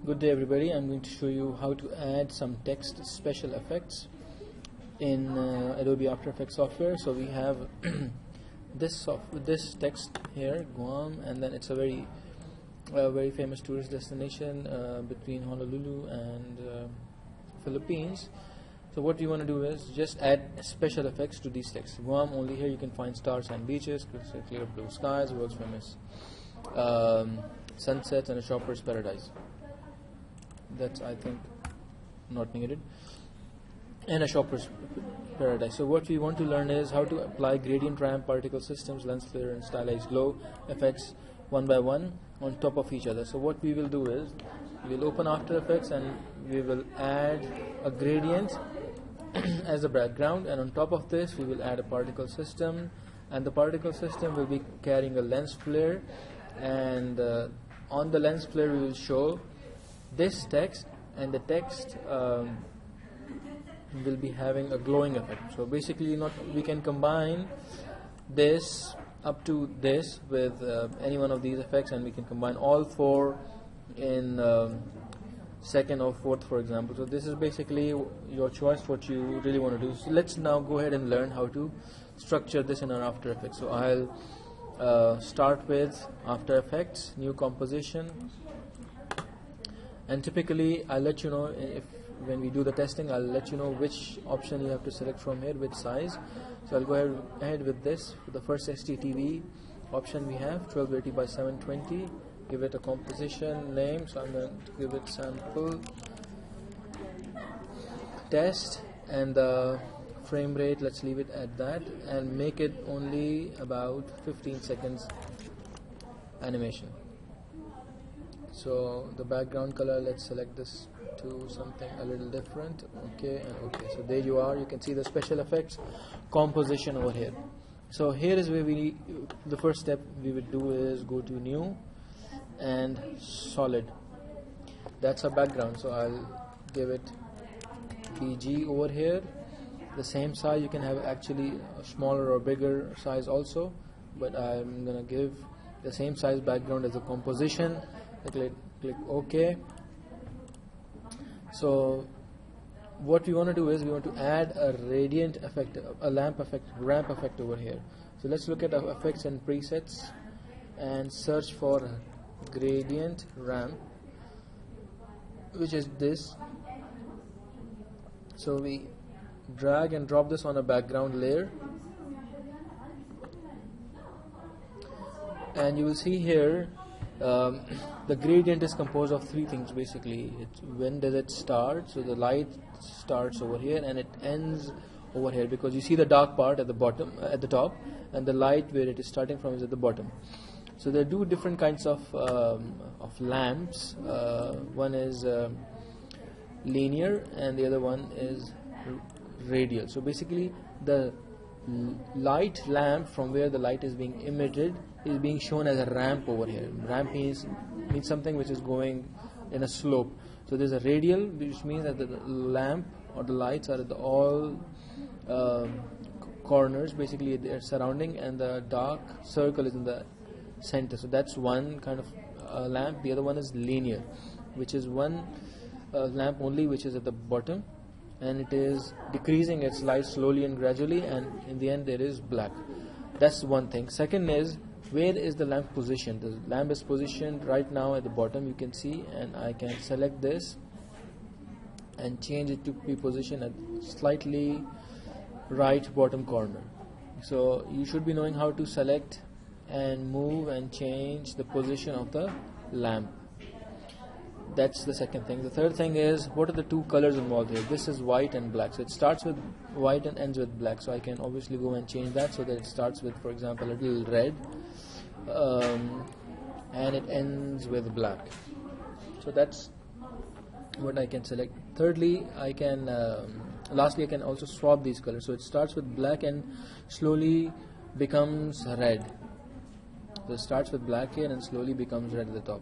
Good day everybody, I'm going to show you how to add some text special effects in Adobe After Effects software. So we have this text here, Guam, and then it's a very famous tourist destination between Honolulu and Philippines. So what we want to do is just add special effects to these texts. Guam, only here you can find stars and beaches, clear blue skies, world's famous sunsets, and a shopper's paradise. That's, I think, not needed. And a shopper's paradise. So what we want to learn is how to apply gradient ramp, particle systems, lens flare, and stylized glow effects one by one on top of each other. So what we will do is we will open After Effects and we will add a gradient as a background, and on top of this we will add a particle system, and the particle system will be carrying a lens flare, and on the lens flare we will show this text, and the text will be having a glowing effect. So basically we can combine this up to this with any one of these effects, and we can combine all four in second or fourth, for example. So this is basically your choice what you really want to do. So let's now go ahead and learn how to structure this in our After Effects. So I'll start with After Effects, new composition, and typically I'll let you know if when we do the testing, I'll let you know which option you have to select from here, which size. So I'll go ahead with this. For the first STTV option we have 1280 by 720. Give it a composition name, so I'm going to give it sample test, and the frame rate, let's leave it at that, and make it only about 15 seconds animation. So the background color, let's select this to something a little different. Okay and okay. So there you are. You can see the special effects composition over here. So here is where the first step we would do is go to new and solid. That's our background. So I'll give it PG over here. The same size. You can have actually a smaller or bigger size also, but I'm gonna give the same size background as the composition. Click OK. So what we want to do is we want to add a radiant effect, a ramp effect over here. So let's look at our effects and presets and search for gradient ramp, which is this. So we drag and drop this on a background layer, and you will see here the gradient is composed of three things basically. When does it start? So the light starts over here and it ends over here, because you see the dark part at the bottom, at the top, and the light where it is starting from is at the bottom. So there are two different kinds of lamps. One is linear and the other one is radial. So basically the light lamp, from where the light is being emitted, is being shown as a ramp over here. Ramp means something which is going in a slope. So there's a radial, which means that the lamp or the lights are at all corners, basically they are surrounding, and the dark circle is in the center. So that's one kind of lamp. The other one is linear, which is one lamp only, which is at the bottom, and it is decreasing its light slowly and gradually, and in the end there is black. That's one thing. Second is, where is the lamp positioned? The lamp is positioned right now at the bottom, you can see, and I can select this and change it to be positioned at slightly right bottom corner. So you should be knowing how to select and move and change the position of the lamp. That's the second thing. The third thing is, what are the two colors involved here? This is white and black. So it starts with white and ends with black. So I can obviously go and change that so that it starts with, for example, a little red, and it ends with black. So that's what I can select. Thirdly, lastly I can also swap these colors. So it starts with black and slowly becomes red. So it starts with black here and slowly becomes red at the top.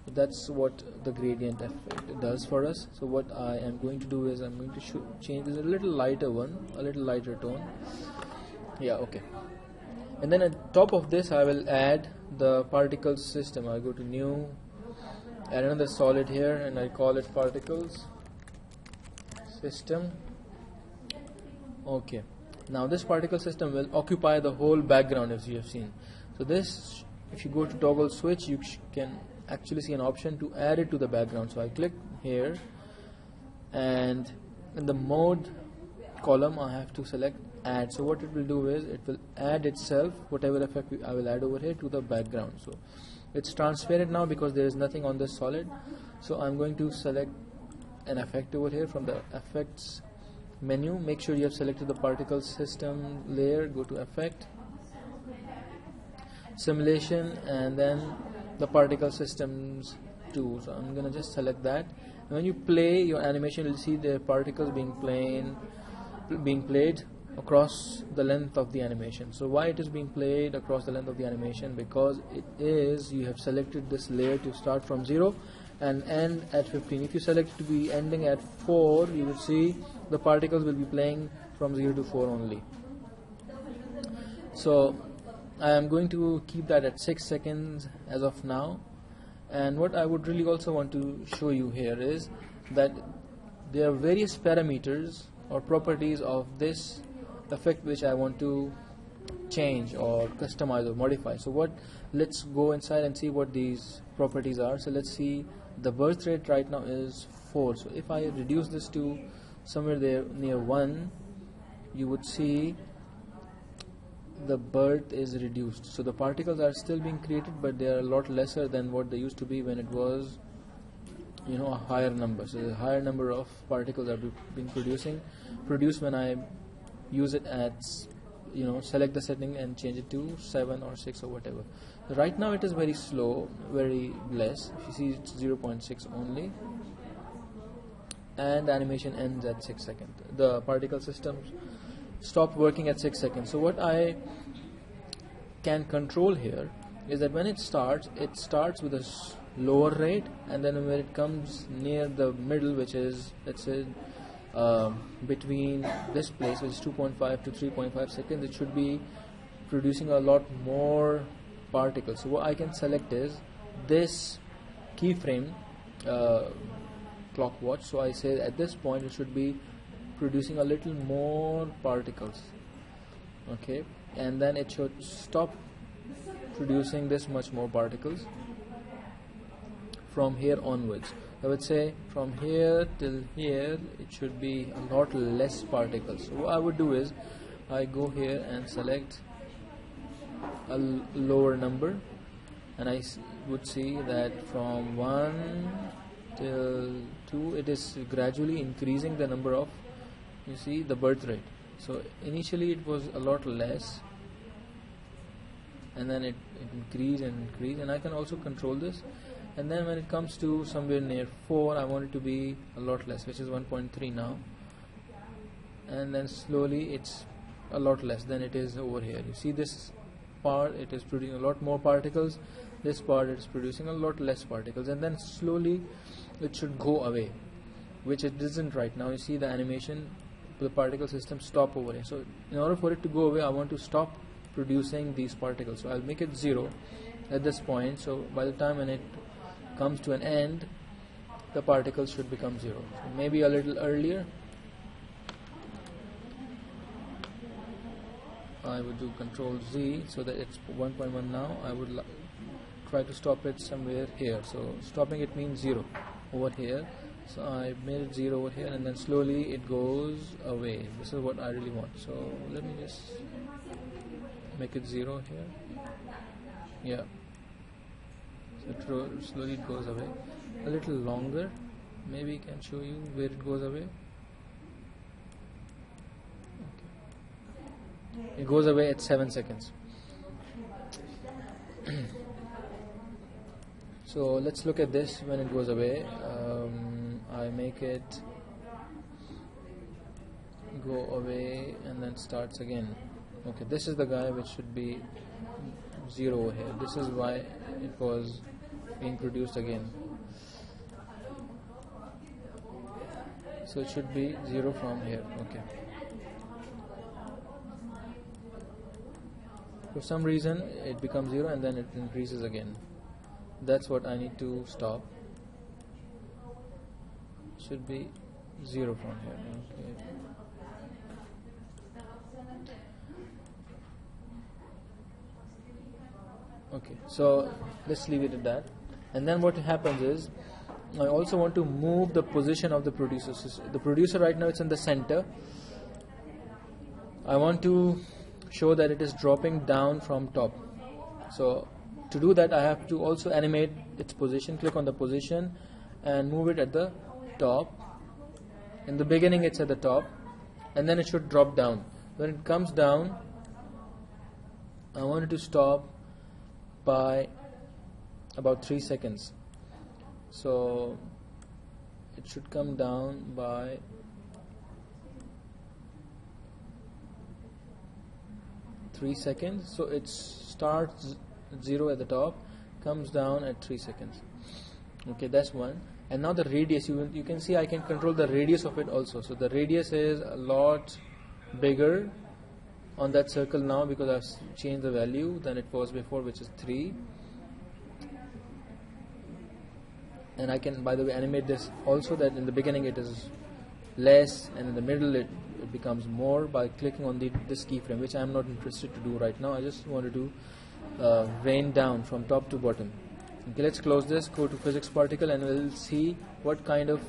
That's what the gradient effect does for us. So what I am going to do is I'm going to change this a little lighter one, a little lighter tone. Yeah, okay. And then on top of this I will add the particle system. I'll go to new add another solid here, and I call it particles system. Okay, now this particle system will occupy the whole background, as you have seen. So this, if you go to toggle switch, you can actually see an option to add it to the background. So I click here, and in the mode column I have to select add. So what it will do is it will add itself, whatever effect I will add over here, to the background. So it's transparent now because there is nothing on this solid. So I'm going to select an effect over here from the effects menu. Make sure you have selected the particle system layer, go to effect, simulation, and then the particle systems 2. So I'm gonna just select that, and when you play your animation, you'll see the particles being played across the length of the animation. So why it is being played across the length of the animation? Because it is, you have selected this layer to start from 0 and end at 15. If you select it to be ending at 4, you will see the particles will be playing from 0 to 4 only. So I am going to keep that at 6 seconds as of now. And what I would really also want to show you here is that there are various parameters or properties of this effect which I want to change or customize or modify. So let's go inside and see what these properties are. So let's see, the birth rate right now is 4. So if I reduce this to somewhere there near 1, you would see the birth is reduced. So the particles are still being created, but they are a lot lesser than what they used to be when it was, you know, a higher number. So a higher number of particles are being produced when I use it at, you know, select the setting and change it to 7 or 6 or whatever. So right now it is very slow, very less. If you see, it's 0.6 only, and the animation ends at 6 seconds. The particle systems stop working at 6 seconds. So what I can control here is that when it starts with a lower rate, and then when it comes near the middle, which is, let's say, between this place, which is 2.5 to 3.5 seconds, it should be producing a lot more particles. So what I can select is this keyframe clock watch. So I say at this point it should be producing a little more particles, okay, and then it should stop producing this much more particles from here onwards. I would say from here till here it should be a lot less particles. So what I would do is I go here and select a lower number, and I would see that from 1 till 2 it is gradually increasing the number of, you see, the birth rate. So initially it was a lot less, and then it increased and increased, and I can also control this. And then when it comes to somewhere near 4, I want it to be a lot less, which is 1.3 now, and then slowly it's a lot less than it is over here. You see this part, it is producing a lot more particles, this part it is producing a lot less particles, and then slowly it should go away, which it isn't right now. You see the animation, the particle system stop over here. So in order for it to go away, I want to stop producing these particles. So I'll make it 0 at this point. So by the time when it comes to an end, the particles should become 0. So maybe a little earlier, I would do Control Z so that it's 1.1 now. I would try to stop it somewhere here. So stopping it means 0 over here. So I made it 0 over here, and then slowly it goes away. This is what I really want. So let me just make it 0 here. Yeah. So slowly it goes away. A little longer, maybe I can show you where it goes away. Okay. It goes away at 7 seconds. So let's look at this when it goes away. I make it go away and then starts again. Okay, this is the guy which should be 0 over here. This is why it was being produced again. So it should be 0 from here. Okay. For some reason it becomes 0 and then it increases again. That's what I need to stop. should be 0 from here. Okay, so let's leave it at that. And then what happens is, I also want to move the position of the producer. So the producer right now it's in the center. I want to show that it is dropping down from top. So to do that, I have to also animate its position. Click on the position and move it at the top. In the beginning it's at the top, and then it should drop down. When it comes down, I want it to stop by about 3 seconds. So it should come down by 3 seconds. So it starts 0 at the top, comes down at 3 seconds. Okay, that's one. And now the radius, you can see I can control the radius of it also. So the radius is a lot bigger on that circle now because I've changed the value than it was before, which is 3. And I can, by the way, animate this also, that in the beginning it is less and in the middle it becomes more by clicking on this keyframe, which I am not interested to do right now. I just want to do rain down from top to bottom. Okay, let's close this, go to physics particle, and we'll see what kind of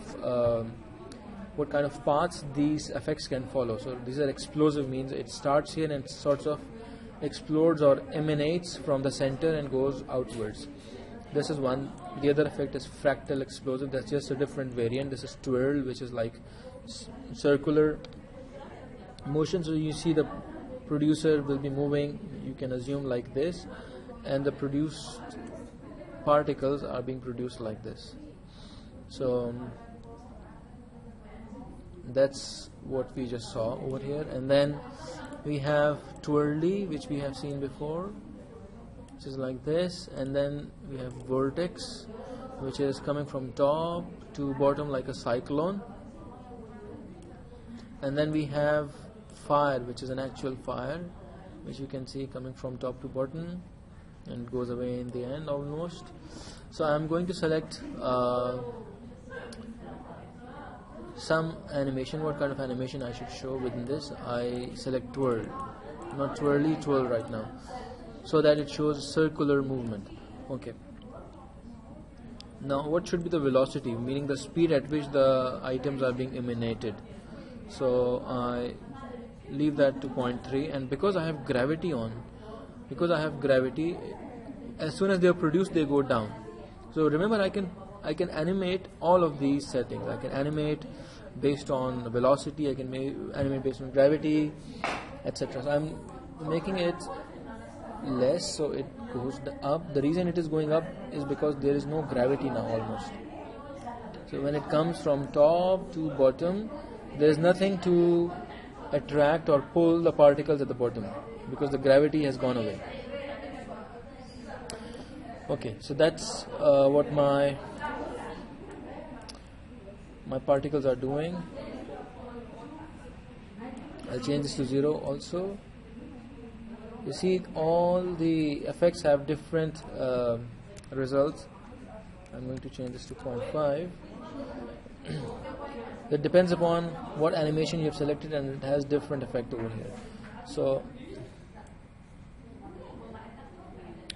paths these effects can follow. So these are explosive, means it starts here and it sort of explodes or emanates from the center and goes outwards. This is one. The other effect is fractal explosive. That's just a different variant. This is twirl, which is like circular motion. So you see the producer will be moving, you can assume, like this, and the produced particles are being produced like this. So that's what we just saw over here. And then we have twirly, which we have seen before, which is like this. And then we have vortex, which is coming from top to bottom like a cyclone. And then we have fire, which is an actual fire, which you can see coming from top to bottom and goes away in the end almost. So I'm going to select some animation. What kind of animation I should show within this? I select twirl, not twirly, twirl right now, so that it shows circular movement. Okay. Now what should be the velocity, meaning the speed at which the items are being emanated? So I leave that to 0.3, and because I have gravity on, as soon as they are produced they go down. So remember, I can animate all of these settings. I can animate based on velocity, I can animate based on gravity, etc. So I'm making it less, so it goes up. The reason it is going up is because there is no gravity now almost. So when it comes from top to bottom, there is nothing to attract or pull the particles at the bottom because the gravity has gone away. Okay, so that's what my particles are doing. I'll change this to 0 also. You see, all the effects have different results. I'm going to change this to 0.5. That depends upon what animation you have selected, and it has different effect over here. So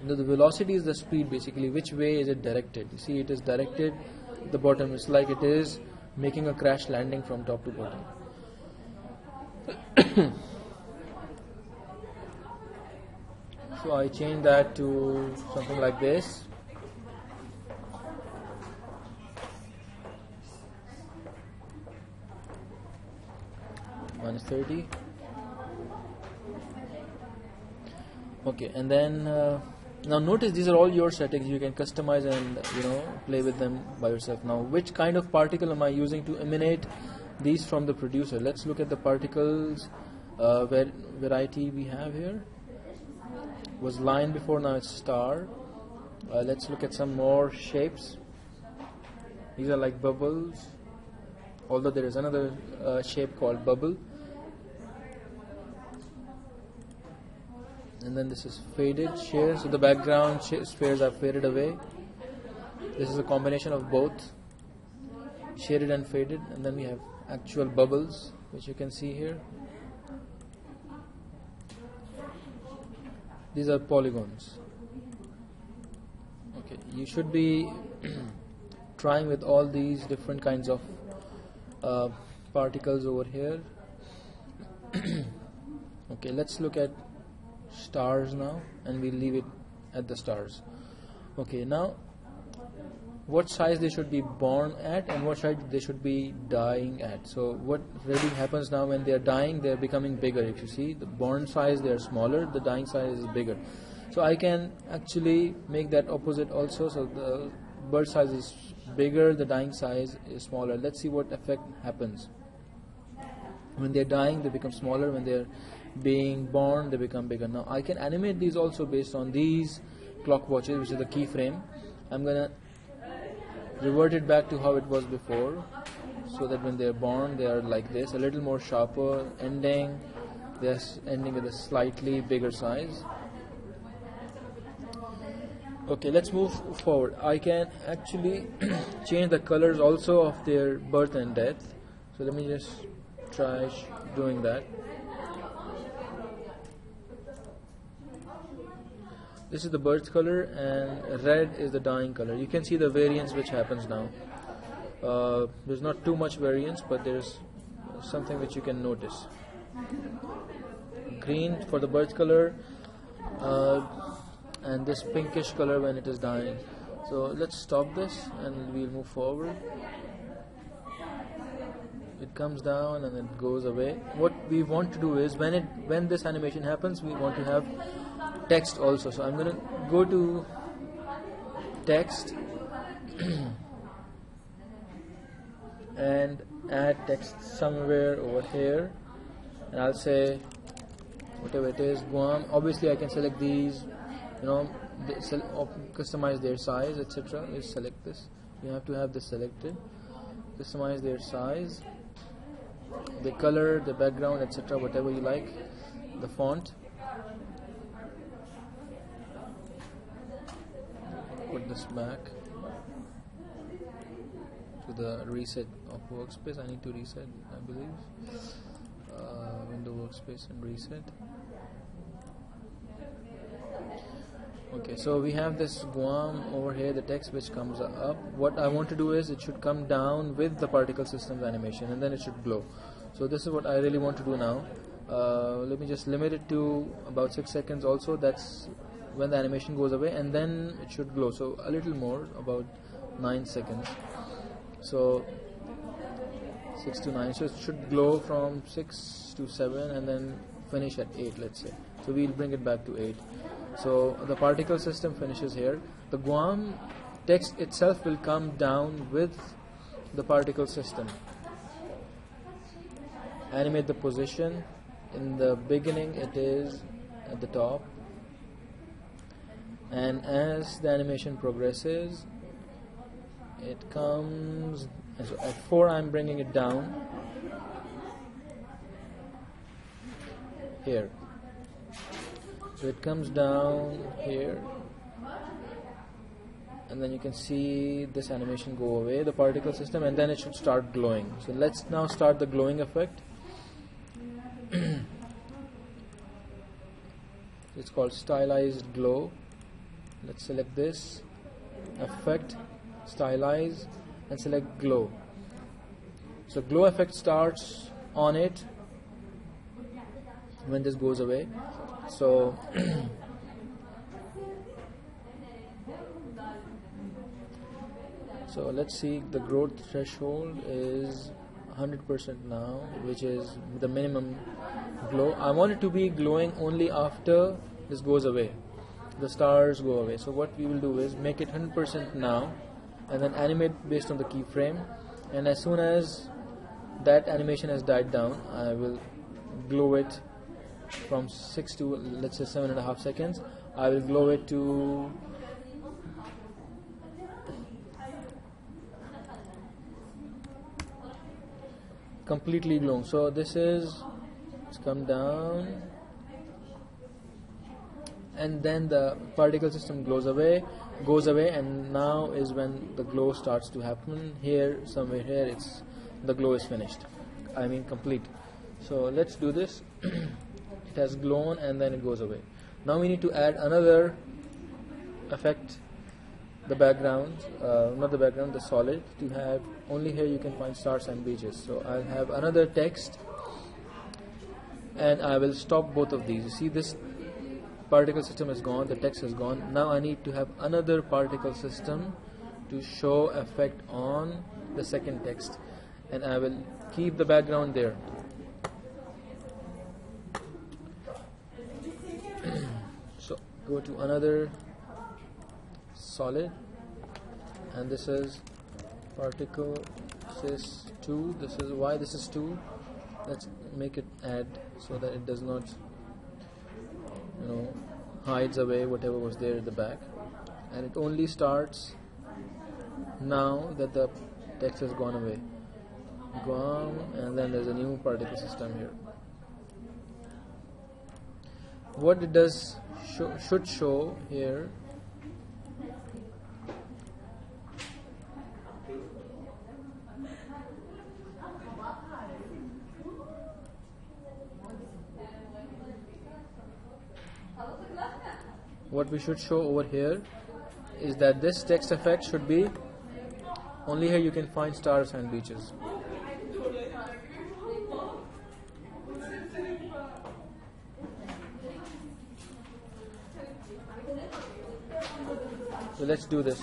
the velocity is the speed, basically which way is it directed. You see, it is directed at the bottom. It's like it is making a crash landing from top to bottom. So I change that to something like this. -30. Okay, and then now notice these are all your settings. You can customize and play with them by yourself. Now, which kind of particle am I using to emanate these from the producer? Let's look at the particles variety we have here. Was line before, now it's star. Let's look at some more shapes. These are like bubbles, although there is another shape called bubble. And then this is faded share, so the background spheres are faded away. This is a combination of both. shaded and faded, and then we have actual bubbles, which you can see here. These are polygons. Okay, you should be trying with all these different kinds of particles over here. Okay, let's look at stars now, and we'll leave it at the stars. Okay, now what size they should be born at and what size they should be dying at. So what really happens now, when they are dying, they are becoming bigger. If you see the born size, they are smaller, the dying size is bigger. So I can actually make that opposite also. So the birth size is bigger, the dying size is smaller. Let's see what effect happens. When they are dying, they become smaller. When they are being born, they become bigger. Now I can animate these also based on these clock watches, which is the keyframe. I'm gonna revert it back to how it was before, so that when they are born, they are like this, a little more sharper ending. They are ending with a slightly bigger size. Okay, let's move forward. I can actually change the colors also of their birth and death. So let me just try doing that. This is the birth color, and red is the dying color. You can see the variance which happens now. There's not too much variance, but there's something which you can notice. Green for the birth color, and this pinkish color when it is dying. So let's stop this and we'll move forward. It comes down and it goes away. What we want to do is, when this animation happens, we want to have text also. So I'm going to go to text and add text somewhere over here, and I'll say whatever it is, Guam. Obviously I can select these, customize their size, etc. Let's select this. You have to have this selected. Customize their size, the color, the background, etc. Whatever you like, the font. Put this back to the reset of workspace. I need to reset, I believe. Window workspace and reset. Okay, so we have this Guam over here, the text which comes up. What I want to do is, it should come down with the particle systems animation, and then it should glow. So this is what I really want to do now. Let me just limit it to about 6 seconds also. That's when the animation goes away, and then it should glow. So a little more, about 9 seconds. So 6 to 9. So it should glow from 6 to 7 and then finish at 8, let's say. So we'll bring it back to 8. So the particle system finishes here. The Guam text itself will come down with the particle system. Animate the position. In the beginning it is at the top, and as the animation progresses, it comes, so at 4 I'm bringing it down here. So it comes down here, and then you can see this animation go away, the particle system, and then it should start glowing. So let's now start the glowing effect. It's called Stylized Glow. Let's select this effect, stylize, and select glow. So glow effect starts on it when this goes away. So so let's see, the growth threshold is 100% now, which is the minimum glow. I want it to be glowing only after this goes away, the stars go away. So what we will do is make it 100% now, and then animate based on the keyframe, and as soon as that animation has died down, I will glow it from 6 to, let's say, 7.5 seconds. I will glow it to completely glowing. So this is, it's come down, and then the particle system glows away, goes away, and now is when the glow starts to happen. Here, somewhere here, it's the glow is finished, I mean complete. So let's do this. It has glown and then it goes away. Now we need to add another effect, the background, not the background, the solid, to have only here you can find stars and beaches. So I'll have another text and I will stop both of these. You see, this particle system is gone, the text is gone. Now I need to have another particle system to show effect on the second text, and I will keep the background there. So go to another solid, and this is particle sys 2. This is why this is 2. Let's make it add so that it does not, hides away whatever was there at the back, and it only starts now that the text has gone away. Gone, and then there's a new particle system here. What it does should show here. What we should show over here is that this text effect should be only here you can find stars and beaches. So let's do this.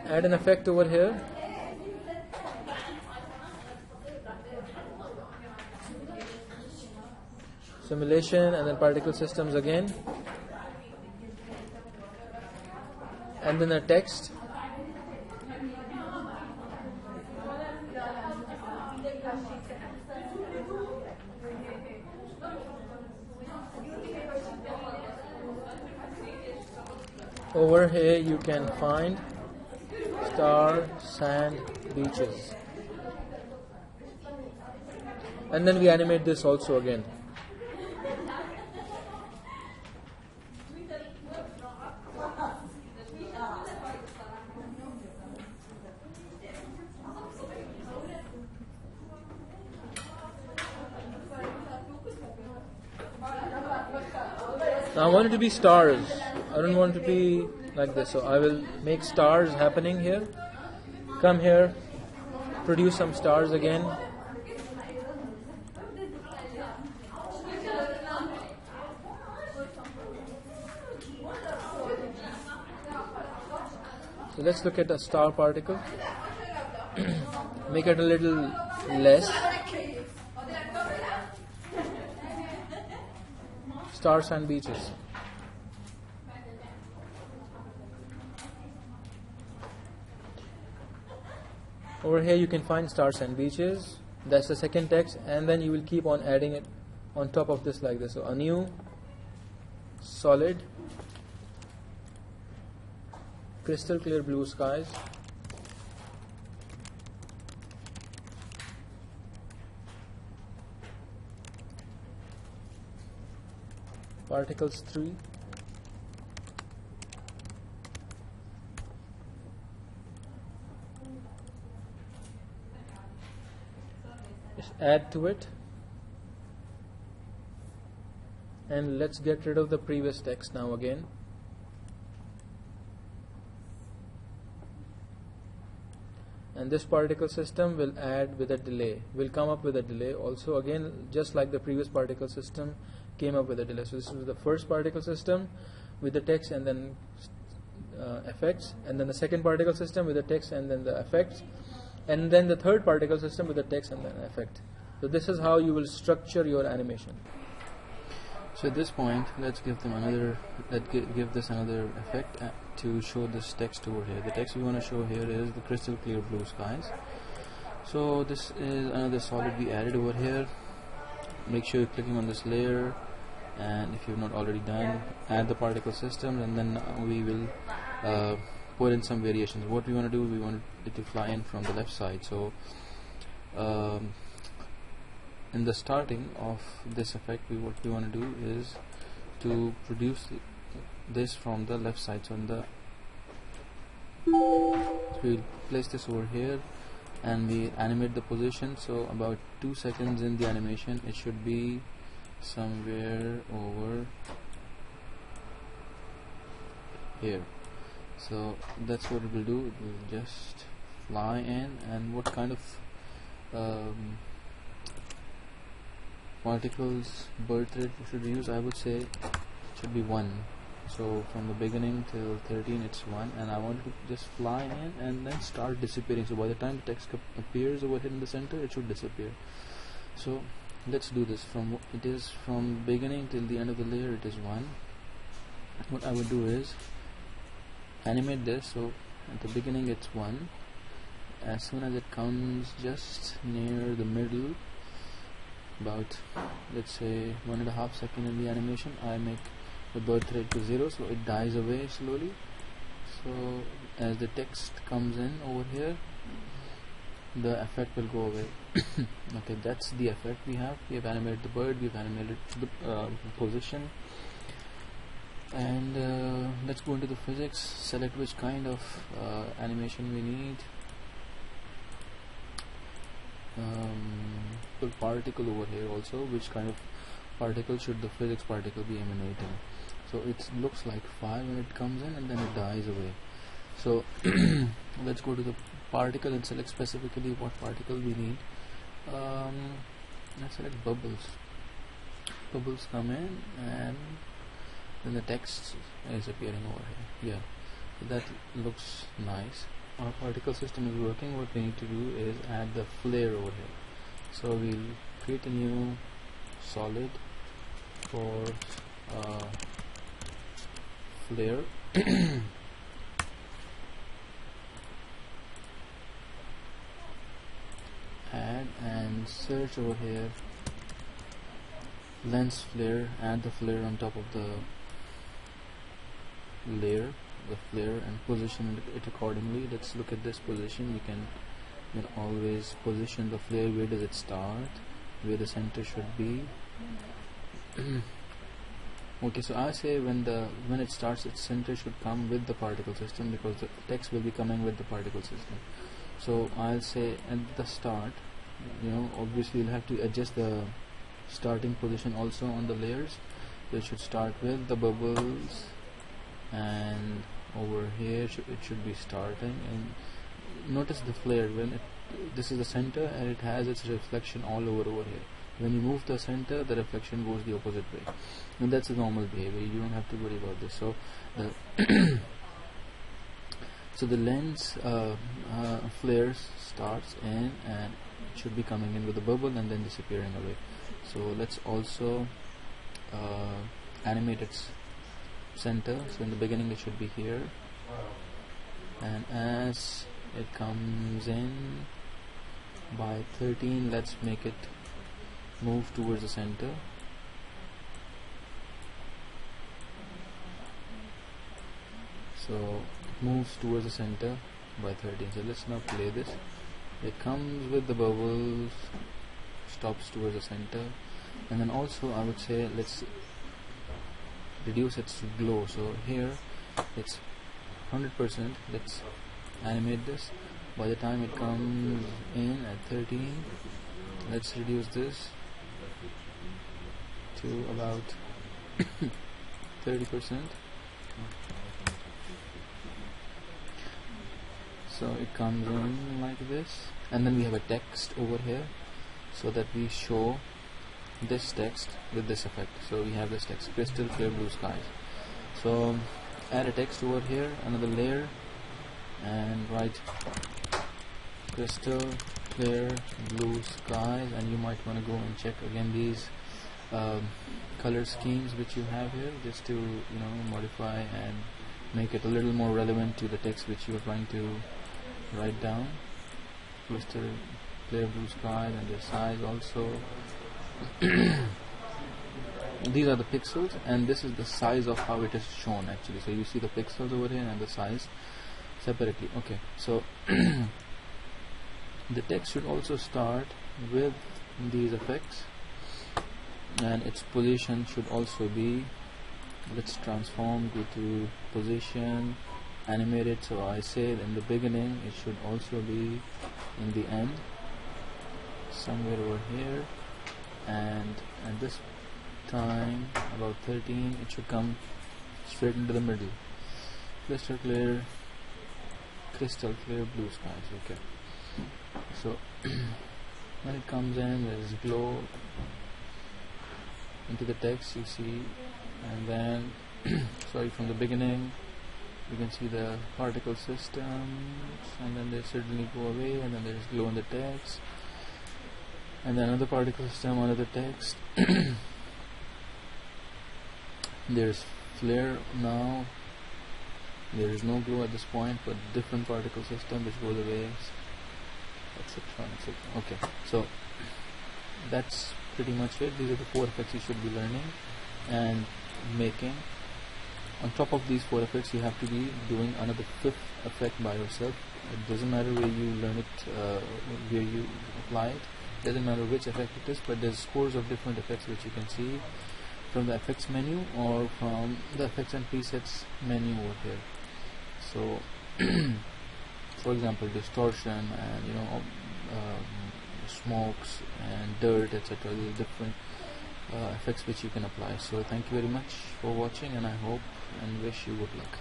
Add an effect over here. Simulation and then particle systems again. And then a text. Over here you can find star, sand, beaches. And then we animate this also again. Now I want it to be stars. I don't want it to be like this. So I will make stars happening here. Come here, produce some stars again. So let's look at a star particle. Make it a little less. Stars and beaches. Over here you can find stars and beaches. That's the second text, and then you will keep on adding it on top of this like this. So a new solid, crystal clear blue skies, particles 3, just add to it, and let's get rid of the previous text now again. And this particle system will add with a delay, will come up with a delay also, again just like the previous particle system came up with a delay. So this is the first particle system with the text and then effects, and then the second particle system with the text and then the effects, and then the third particle system with the text and then effect. So this is how you will structure your animation. So at this point, let's give this another effect to show this text over here. The text we want to show here is the crystal clear blue skies. So this is another solid we added over here. Make sure you're clicking on this layer, and if you've not already done, add the particle system, and then we will put in some variations. What we want to do, we want it to fly in from the left side. So in the starting of this effect, what we want to do is to produce this from the left side. So we'll place this over here and we animate the position. So about 2 seconds in the animation, it should be somewhere over here. So that's what it will do. It will just fly in. And what kind of particles birth rate should we use? I would say it should be 1. So from the beginning till 13 it's 1, and I want it to just fly in and then start disappearing. So by the time the text appears over here in the center, it should disappear. So let's do this. It is from beginning till the end of the layer, it is 1. What I would do is animate this. So at the beginning it's 1. As soon as it comes just near the middle, about let's say 1.5 seconds in the animation, I make the birth rate to 0, so it dies away slowly. So as the text comes in over here, the effect will go away. Okay, that's the effect we have. We have animated the bird, we've animated the position, and let's go into the physics, select which kind of animation we need. Put particle over here also. Which kind of particle should the physics particle be emanating? So it looks like 5 when it comes in and then it dies away. So let's go to the particle and select specifically what particle we need. Let's select bubbles. Bubbles come in and then the text is appearing over here. Yeah, so that looks nice. Our particle system is working. What we need to do is add the flare over here. So we'll create a new solid for flare. Add and search over here lens flare, add the flare on top of the layer, the flare, and position it accordingly. Let's look at this position. You can always position the flare. Where does it start, where the center should be. Okay, so I say when it starts, its center should come with the particle system, because the text will be coming with the particle system. So I'll say at the start, obviously you'll have to adjust the starting position also on the layers. So it should start with the bubbles, and over here it should be starting. And notice the flare, this is the center and it has its reflection all over here. When you move the center, the reflection goes the opposite way, and that's a normal behavior. You don't have to worry about this. So so the lens flare starts in and it should be coming in with a bubble and then disappearing away. So let's also animate its center. So in the beginning it should be here, and as it comes in by 13, let's make it move towards the center. So it moves towards the center by 13. So let's now play this. It comes with the bubbles, stops towards the center, and then also I would say let's reduce its glow. So here it's 100%. Let's animate this. By the time it comes in at 13, let's reduce this to about 30%. So it comes in like this, and then we have a text over here, so that we show this text with this effect. So we have this text, crystal clear blue skies. So add a text over here, another layer, and write crystal clear blue skies. And you might want to go and check again these color schemes which you have here, just to modify and make it a little more relevant to the text which you are trying to write down. Crystal clear blue skies, and their size also. These are the pixels, and this is the size of how it is shown actually. So you see the pixels over here and the size separately. Okay, so the text should also start with these effects, and its position should also be let's transform, go to position, animate it. So I said in the beginning, it should also be in the end, somewhere over here, and at this time about 13 it should come straight into the middle. Crystal clear blue skies. Okay, so when it comes in, there's glow into the text, you see, and then sorry, from the beginning you can see the particle systems, and then they suddenly go away, and then there's glow in the text, and then another particle system under the text. There's flare now, there is no glow at this point, but different particle system which goes away, etc. Okay, so that's pretty much it. These are the 4 effects you should be learning and making. On top of these 4 effects, you have to be doing another 5th effect by yourself. It doesn't matter where you learn it, where you apply it, doesn't matter which effect it is, but there's scores of different effects which you can see from the effects menu or from the effects and presets menu over here. So for example, distortion and smokes and dirt, etc. These are different effects which you can apply. So thank you very much for watching, and I hope and wish you good luck.